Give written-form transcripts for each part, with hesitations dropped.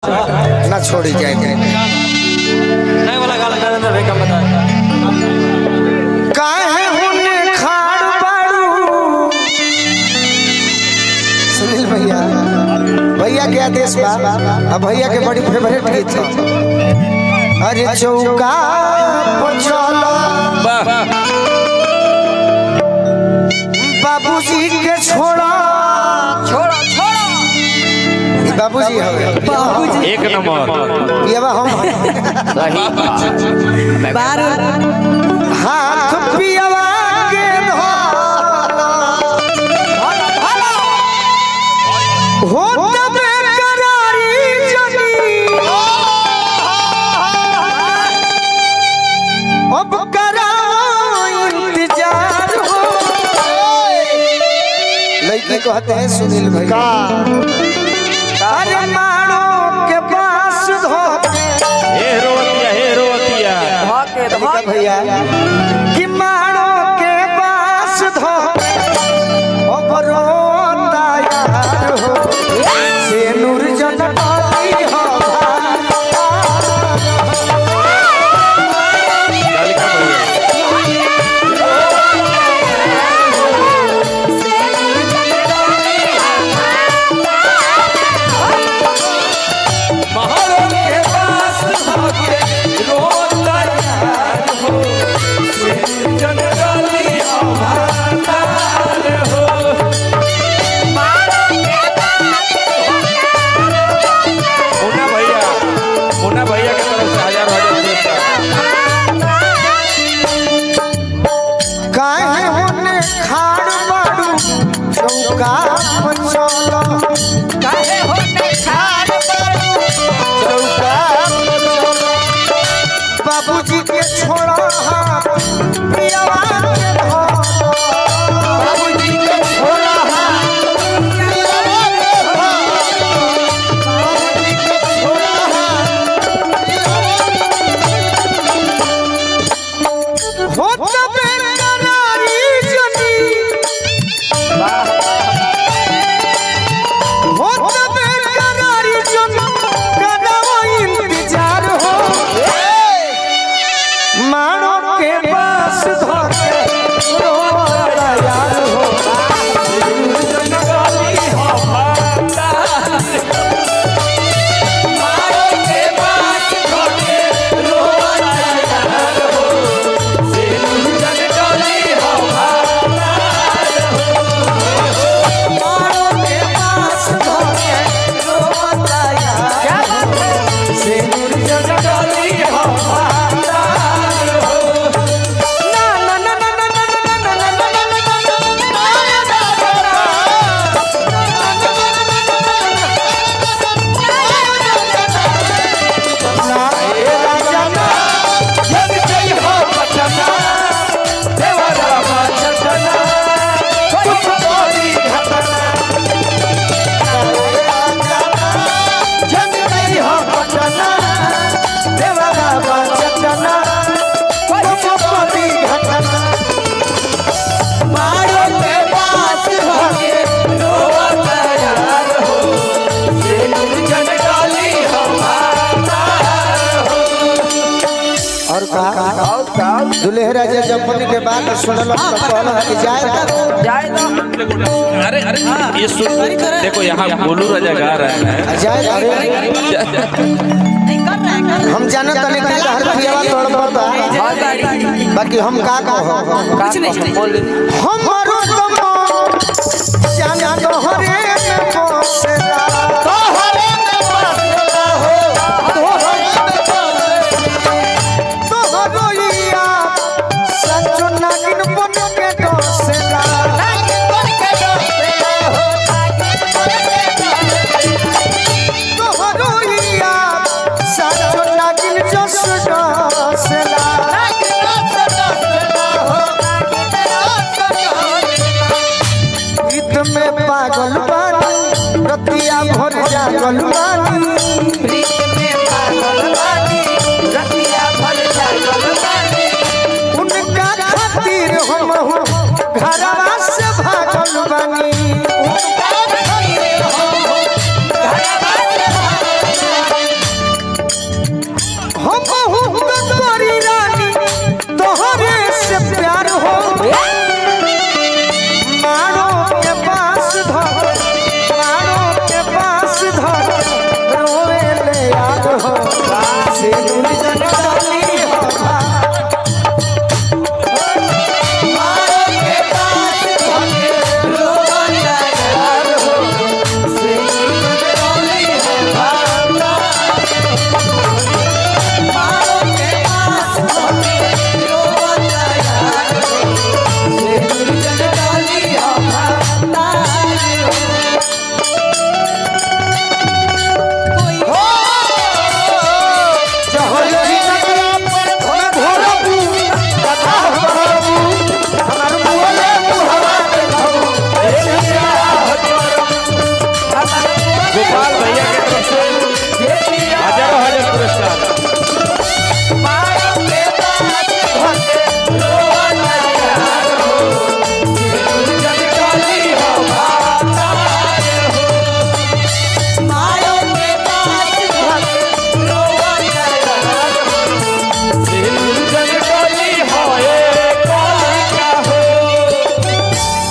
ना छोड़ी जाए नहीं वाला गाल कर अंदर भाई कम बता काहे होने खाड़ बाड़ू सुनील भैया भैया के आदेश बा अब भैया के बड़ी फेवरेट गीत है अरे चौका पर चलो बाबूजी के छोड़ा छोड़ा छोड़ा बाबूजी हवे एक नंबर ये बा हम सही बार हाथ पियवा के हो तबे करारी जनी अब कराओ इंतजार हो लड़की कहते हैं सुनील भाई का अरे मारो के पास धोके हे रोतिया धोके धोके भैया कि मारो के पास धोके अब रोता यार हो से नूर जन डाली हो मुन्ना भैया की तरफ से हजार काहे होने खाड़ बाड़ू चौका पर चलो काहे होने खाड़ बाड़ू चौका पर चलो बाबूजी के छोड़ा हाथ पियवा के धो बाबूजी के छोड़ा हाथ पियवा के धो बाबूजी के छोड़ा हाथ हो तबे करारी जनी हो तबे करारी जनी कराओ इंतजार हो मारो के पास धोके रोता यार हो मारो के पास धोके रोता यार से नूर जन डाली हो और का दुल्हे राजा जपनी के बाद सुनल कहल कि जाए तो अरे अरे ये सुन देखो यहाँ गोलू राजा गा रहा है जाए हम जानत नहीं कि हर पियावा तोड़ पड़ता बाकी हम का कहो कुछ नहीं बोल हमरो तम जाना तोहरे में बसेला तोहरे में बसेला हो तोहरे में बसेला तोहरो इया सचो नागिन बन के डसेला नागिन बन के डसेला हो नागिन बन के डसेला तोहरो इया सचो नागिन जस डसेला नागिन जस डसेला हो नागिन जस गीत में पागल बानी रतिया भर जागल बानी प्रीत में पागल बानी रतिया भर जागल बानी उनका खातिर हम घरवा से भागल बानी उनका खातिर हम घरवा से भागल बानी से दूर जन डाली हो गोपाल भैया की तरफ से हजारों हजार पुरस्कार।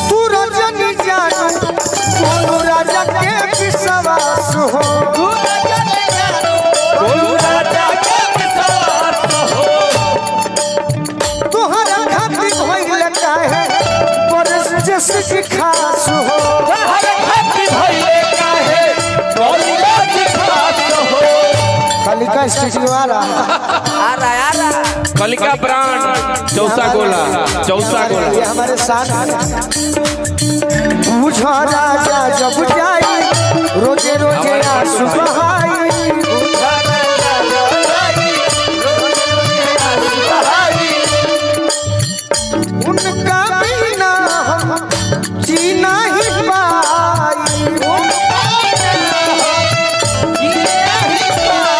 तू रजनी जानू कोनो राजा के विश्वास हो तोहरा खातिर भइल काहे परस जैसे खास हो कलिका स्टूडियो आ रहा कलिका ब्रांड चौसा गोला ये हमारे साथ बुझा राजा जब जाई रोजे रोजे आंसू बहाई उनका बिना हम जीना ही पाई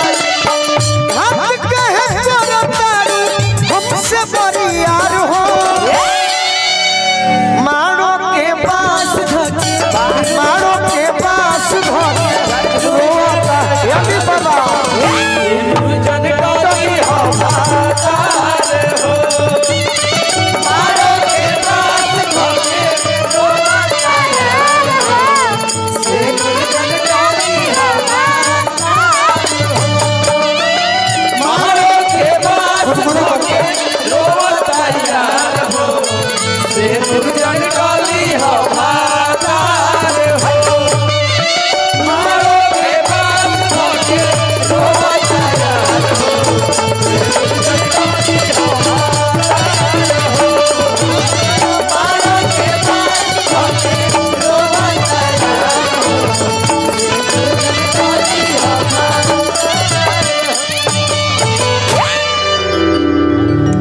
हम कहे जरा तारू हमसे बड़ी यार हो मारो के पास रोता यदि बाबा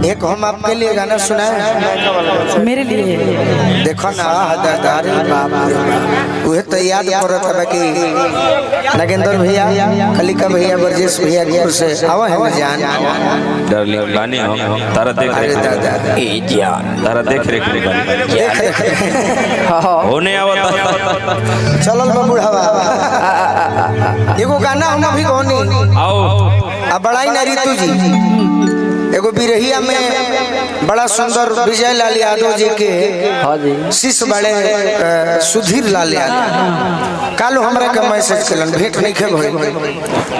एक हम आपके लिए गाना सुनाए मेरे लिए देखो ना हदारे बाप उहे तो याद पड़त है कि नागेंद्र भैया कलिका भैया ब्रजेश भैया घर से आवा है ना जान डार्लिंग गाने हम तारा देख अरे रेख दादा ए जान तारा देख रेख होने आवता चलल बा बुढ़ावा एगो गाना हम अभी गौनी आओ अब बड़ाई ना ऋतु जी एगो बिरहिया में बड़ा सुंदर विजय लाल यादव जी के शिष्य बड़े सुधीर लाल यादव कालो हमरा के मैसेज कलन भेंट नहीं खे भई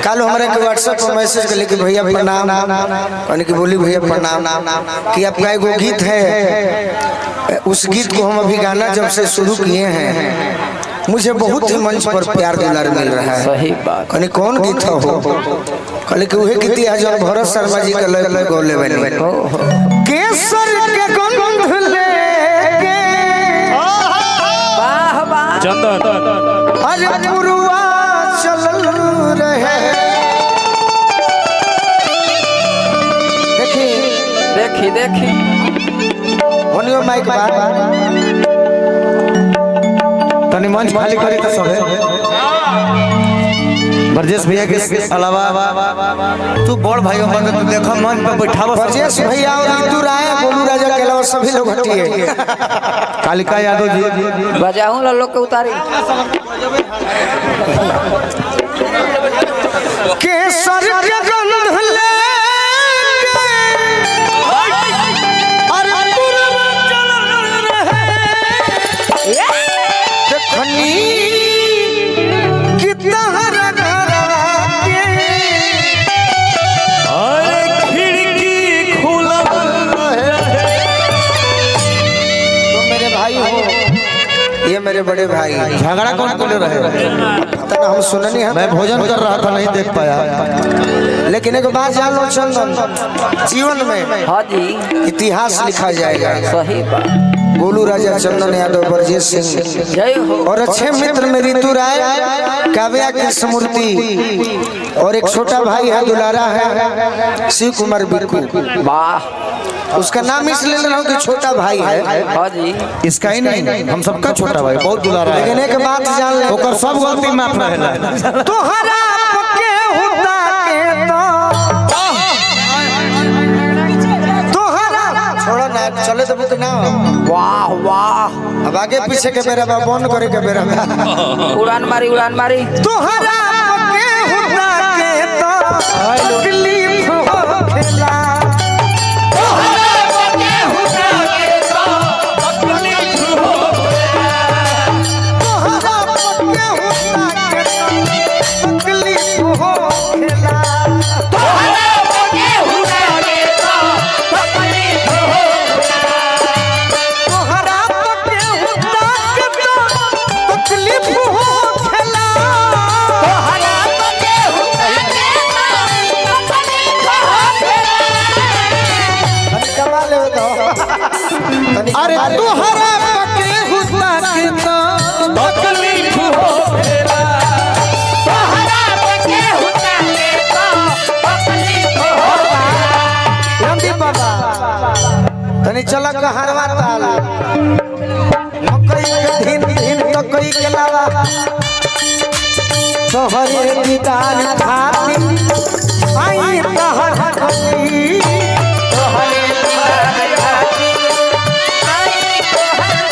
कालो हमरा के व्हाट्सएप पर मैसेज कले कि भैया प्रणाम कहने की बोली भैया प्रणाम कि आपका एगो गीत है उस गीत को हम अभी गाना जब से शुरू किए हैं मुझे बहुत ही मंच पर प्यार दुलार मिल रहा है। सही बात। कहने कौन गीत हो कहले कि उहे गीत है जो भरत शर्मा जी के लय गौले बने केसर के गंध लेके वाह वाह चंदन अरे पुरवा चल रहे देखी देखी होनियो माइक बात तनी मंच खाली करी तो सबे ब्रजेश भैया के अलावा तू बड़ भाई बन तू देखो मंच पे बैठावा ब्रजेश भैया और ऋतु राय गोलू राजा के अलावा सभी लोग हटिए कालिका यादव जी बजाऊं ला लोग के उतारी केसर के गंध लेके अरे पुरवा चल रहे देखनी कितना हरा घरवा के बड़े भाई। झगड़ा कौन कर रहे? पता ना, हम सुननी है। मैं भोजन कर रहा था, नहीं देख पाया। लेकिन एक बात जान लो चंदन, जीवन में हाँ जी इतिहास लिखा जाएगा। सही बात। गोलू राजा, चंदन यादव, ब्रजेश सिंह जय हो। और अच्छे मित्र में ऋतु राय, काव्या कृष्णमूर्ति और एक छोटा भाई है, दुलारा है, शिव कुमार बिक्कू। वाह, उसका नाम इसलिए ले रहा हूँ कि छोटा भाई है। हाँ जी इसका ही नहीं, हम सबका छोटा भाई, बहुत दुलारा है। लेकिन एक बात जान ले, ओकर सब गलती माफ रहेला। तोहरा पके होता के तोहरा छोड़ो ना, चले तो बुक ना। वाह वाह, अब आगे पीछे के बेरा बा, बंद करे के बेरा बा। उड़ान मारी उड़ान मारी। तोहरा पके होता के तकलीफ होखेला। अरे तोहरा पके हुता के तो तकलीफ होखेला। तोहरा पके हुता के तो तकलीफ होखेला। रंदी बाबा तनी चलक हरवा ताला, मकई के दिन दिन तो कई के लावा, तोहरे दीदार खातिर आई तहर कई, तोहरे दीदार खातिर आई तोहर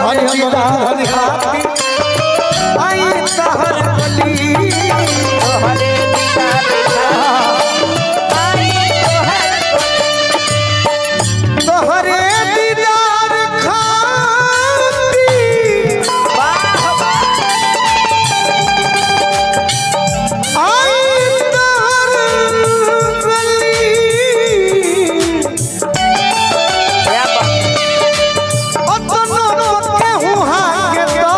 हरि हम खातिर आई तहर कली। तोहरे दीदार आई तोहर तोहरे दीदार खातिर वाह वाह। आई तहर कली। क्या बात। अतनो पके हुआ के तो,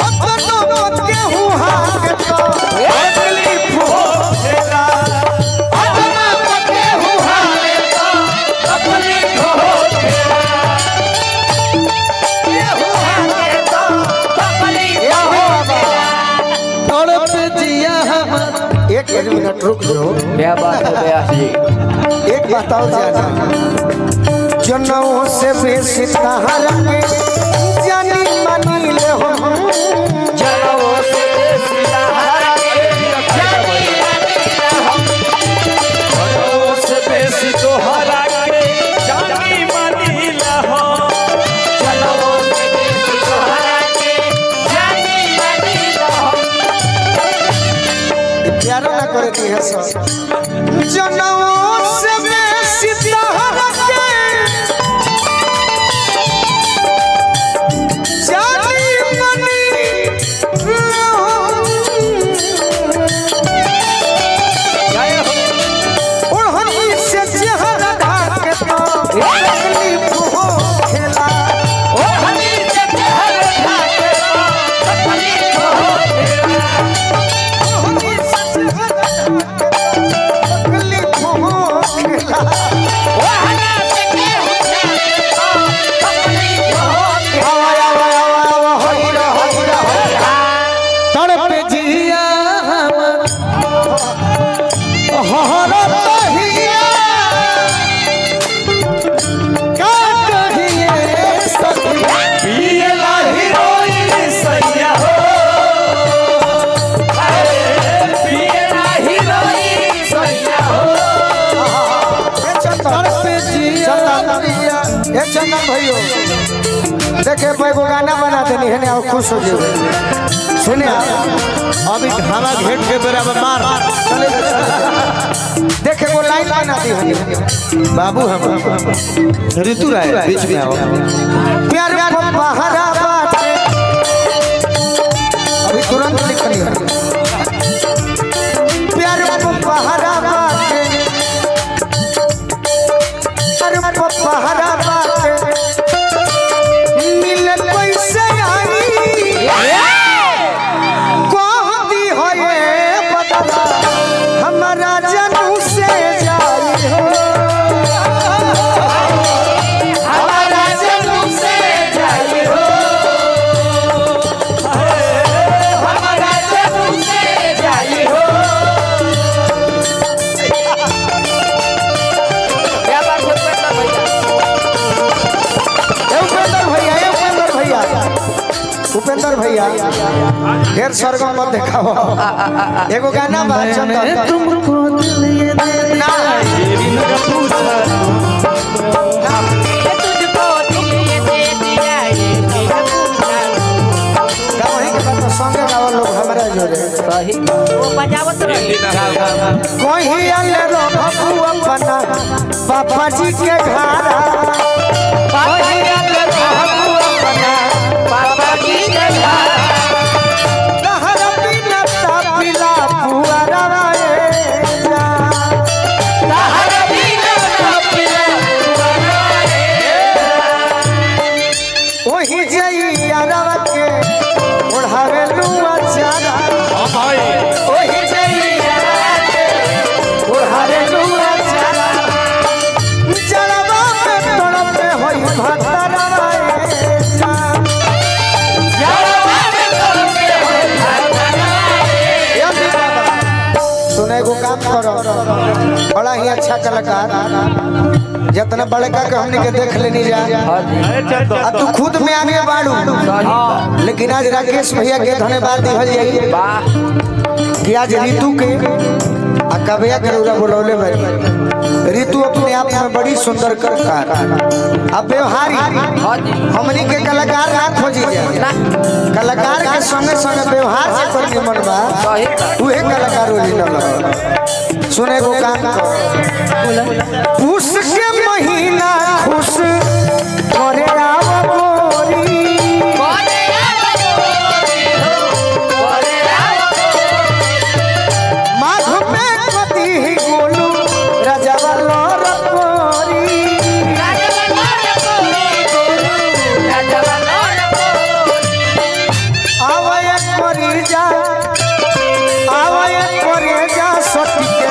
अतनो पके हुआ के तो तकलीफ होखेला। अतनो पके हुआ के तो तकलीफ होखेला। ये हुआ के तो तकलीफ होखेला। तड़प जिया हम। एक मिनट रुक जाओ, क्या बात है व्यास जी। एक बताओ जाना, जनों से बेसी तहरा के जानी मानी ले हो। जनों से बेसी तहरा के जानी मानी ले हो। जनों से बेसी तोहरा के जानी मानी लहो। जनों से बेसी तोहरा के जानी मानी ले हो। प्यारो ना करे दी है सब। जनों से बेसी तहरा के जानी मानी ले हो। जय हो। ओढ़नी से चेहरा ढाक के तो तकलीफ होखेला। ओ हनी से चेहरे ढाके तो तकलीफ होखेला। ओढ़नी से चेहरा ढाक के तकलीफ होखेला। ओ हना से केहू जाने तो तकलीफ होखेला। आवा आवा आवा आवा होइरा होइरा होइरा। तड़प जिया हम। हरत हिया का कहिए सखी। पियला हीरोइन सैया हो। अरे पियला हीरोइन सैया हो। तड़प जिया ए चंदन भैया, देखे एगो गाना बना देनी है ना, खुश हो जाओ। सुने अभी घामा घेट के बराबर मार। चले देखे वो लाइन बना दी है। बाबू हम ऋतु राय बीच में आओ। प्यार को बहारा बाटे, अभी तुरंत लिखनी है। प्यार को बहारा बाटे, प्यार को बहारा बाटे। ढेर सरगम मत देखाओ एगो गाना बा चंदन तुमको दिल ये दे ना तुझको दिल ये दे दिया ये गावही के बात संगे गावल लोग हमरा जोरे सही वो बजावत रहे कोई आले रो बाबू अपना पापा जी के घर कोई आले रो बाबू अपना पापा जी के घर तहर बिना तापिला पुआरा जा तहर बिना तापिला ओही जई अरवा के ओढ़ावे लुआ चारा भाई ओही जई अरवा के ओढ़ावे लुआ चारा जलवा में तड़पे होई भतरवा जा सुने को काम करो बड़ा ही अच्छा कलाकार जितना बड़का के हमने के देख लेनी जा अब तू खुद में आगे बाड़ू लेकिन आज राकेश भैया के धन्यवाद दिहल जाई कि आज ऋतु के आ कबिया करूरा बोलौले भाई ऋतु अपने आप में बड़ी सुंदर कलाकार अब व्यवहारी हमनी के कलाकार ना खोजी जा कलाकार के संगे संगे व्यवहार से कर निमन बा उहे कलाकार ओरिजिनल सुने को काम पूस के महीना खुश करे आव गोरी माघ में पति ही गोलू राजावा लोर कोरी आवय करी जा आवय करे जा सती के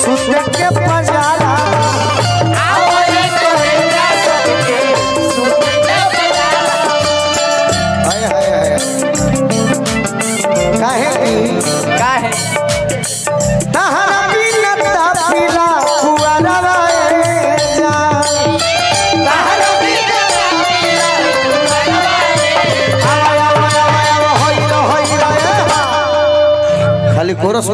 सुत के पजारा आवय करे जा सती के सुत के पजारा हाय हाय हाय काहे की काहे तहरा बिना तापिला पुआरा जा तहरा बिना तापिला आवय आवय आवय होई रे खाली कोरस